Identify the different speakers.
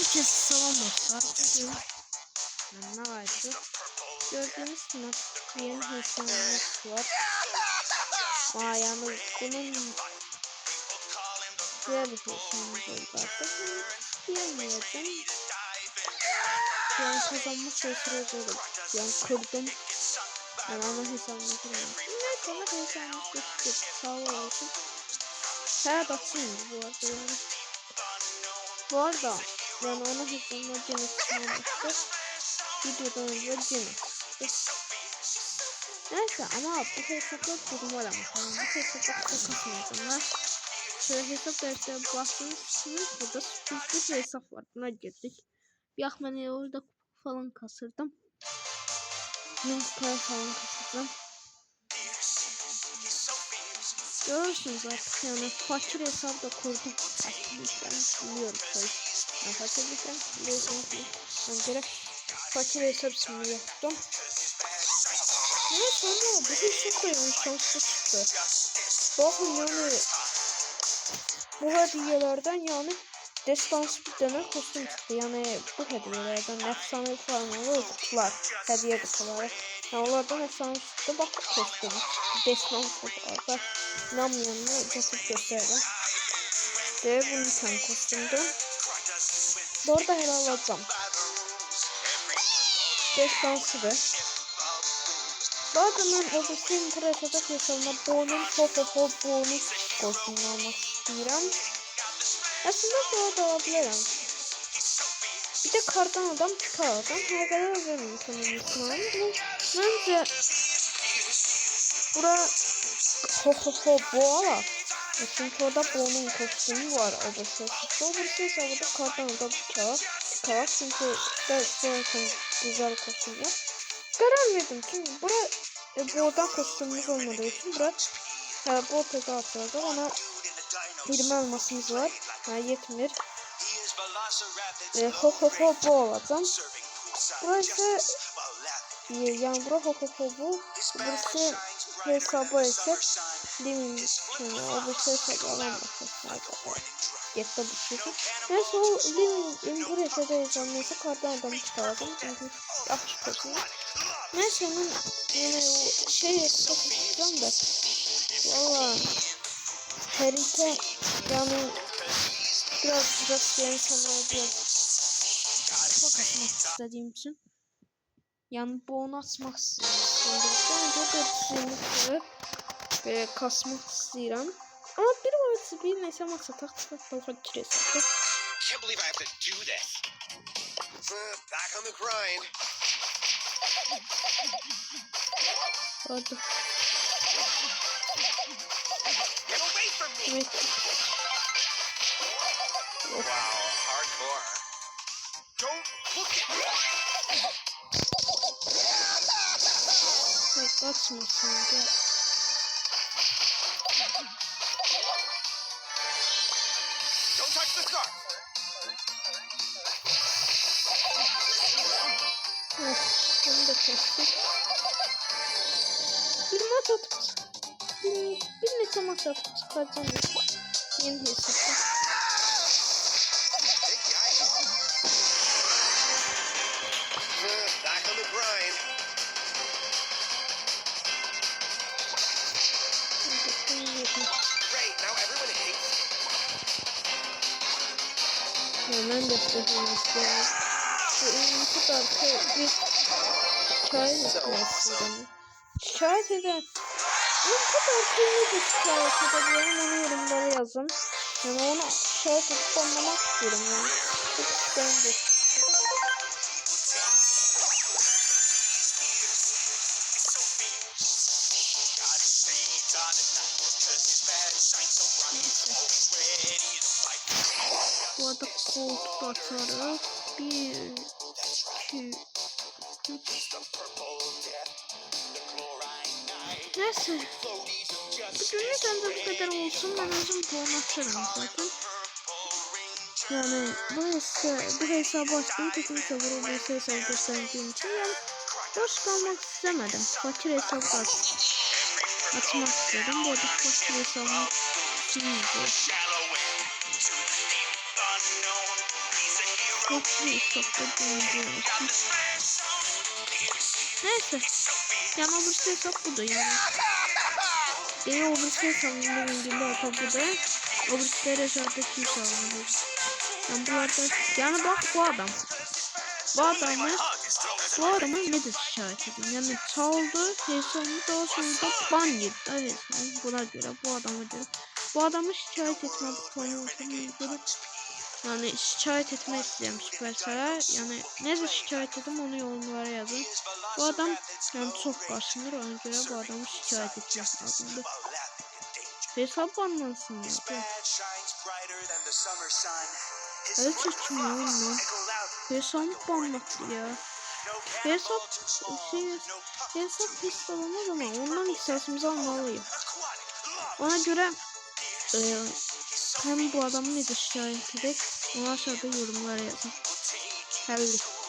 Speaker 1: Herkese salam dostlar. Bugün ne vardı? Gördüğünüz gibi bir yeni hesabımız var. Yani bunun güzel bir hesabımız oldu artık. Diyemeyeceğim. Yani kazanma süresi oldu. Yani kırdım. Yani ana hesabıma kırdım. Neyse ama hesabımız geçti. Sağ olsun. Her baksana bu arada yani. Bu arada yani ana hesabıma Cennet kalmıştı. Videodan önce Cennet. Neyse ama bu hesapta durum var ama tamam. Bu hesapta kasmayacağım. Şöyle hesap dersine bastığınız burada sürpriz bir hesap var. Buna girdik. Bir akmeni orada falan kasırdım. Yumurtaya falan kasırdım. Görürsünüz artık yani fakir hesap da kurdum. Fakirlikten biliyorum tabii. Yani fakirlikten biliyorum. Yani direkt fakir hesap ismini yaptım. Neyse ama bu hesap da yani şanslı çıktı. Bakın yani bu hediyelerden yani destansı bir tane kostüm çıktı. Yani bu hediyelerden efsane falan kutular, hediye kutuları. Yani onlardan efsane çıktı. Bak kostüm. Destansı kutularda. İnanmayanına getirip göstereceğim. Ve bunun bir tane kostümdü. Bu arada helal alacağım. Destansıdır. Bu arada ben Overseeing Preset'e hesabına bonus bonus kostümünü almak istiyorum. Aslında bu da alabilirim. Bir de kardan adam çıkardım. Her kadar özerim sanırım. Bence bura boğa. Çünkü orada boğanın kostümü var. Overseeing burada kardan adam çıkar. Çünkü gerçekten güzel kostüm ya. Karar verdim çünkü bura boğadan kostümümüz olmadığı için bura bu tezi atıyordu. Ona 20 elmasımız var. Yani yetmir. Bu alacağım. Burası yani bura bu. Burası hesabı ise limin o hesabı alamazsın. Yetti bu şey. Neyse o limin bu hesabı hesabı kardan adamı çıkardım. Çünkü açık olsun. Neyse onun yani o şey kapatacağım da. Valla harita yani biraz yani sana çok açmak istediğim için yani bu onu açmak istiyorum. Önce ve kasmak istiyorum. Ama bir varsa bir neyse masa taktık fakir hesapta.
Speaker 2: Can't believe I have to do this. Back on the grind.
Speaker 1: Hadi.
Speaker 2: Get away from me.
Speaker 1: Evet.
Speaker 2: Wow, hardcore. Don't look at me.
Speaker 1: Kaçmasın gel.
Speaker 2: Don't touch the scarf.
Speaker 1: Bunu da kestik. Bir maç atıp bir neçe maç atıp çıkaracağım. Yeni hesapta.
Speaker 2: Back on the grind. Great, now everyone hates me.
Speaker 1: Hemen göstereyim istiyorum. Bu kadar bir şikayet etmezsin. Şikayet eden bu kadar bir şikayet edebilirim, onu yorumlara yazın. Yani onu şikayet edip anlamak istiyorum yani. Çok isterim bu. Bu arada koltuk açarı 1, 2, 3. Neyse. Bugünlük bence bu kadar olsun. Ben özüm puan açarım zaten. Yani bu hesabı açtım. Çünkü sabırı bu hesabı gösterdiğim için yani boş kalmak istemedim. Fakir hesabı açmak istedim. Bu arada fakir hesabı şimdi. Neyse. Yani o birisi hesap bu da yani. Değil o birisi hesabında bildiğimde hata bu da. O birisi reşardaki hesabında. Yani bunlarda yani bak bu adam. Bu adamı nedir şikayet edeyim? Yani çaldı hesabını daha sonra da ban yedi. Evet buna göre bu adama göre. Bu adamı şikayet etmediklerini göre yani şikayet etmek istedim Supercell'e. Yani nedir şikayet edeyim onu yorumlara yazın. Bu adam yani çok karşındır ona göre bu adamı şikayet etmek lazımdı. Hesap banlansın ya. Evet seçim ya ondan. Hesap banlattı ya. Hesap pis olamaz ama ondan kısasımızı almalıyım. Ona göre hem bu adamı nedir şikayet edek onu aşağıda yorumlara yazın. Helli.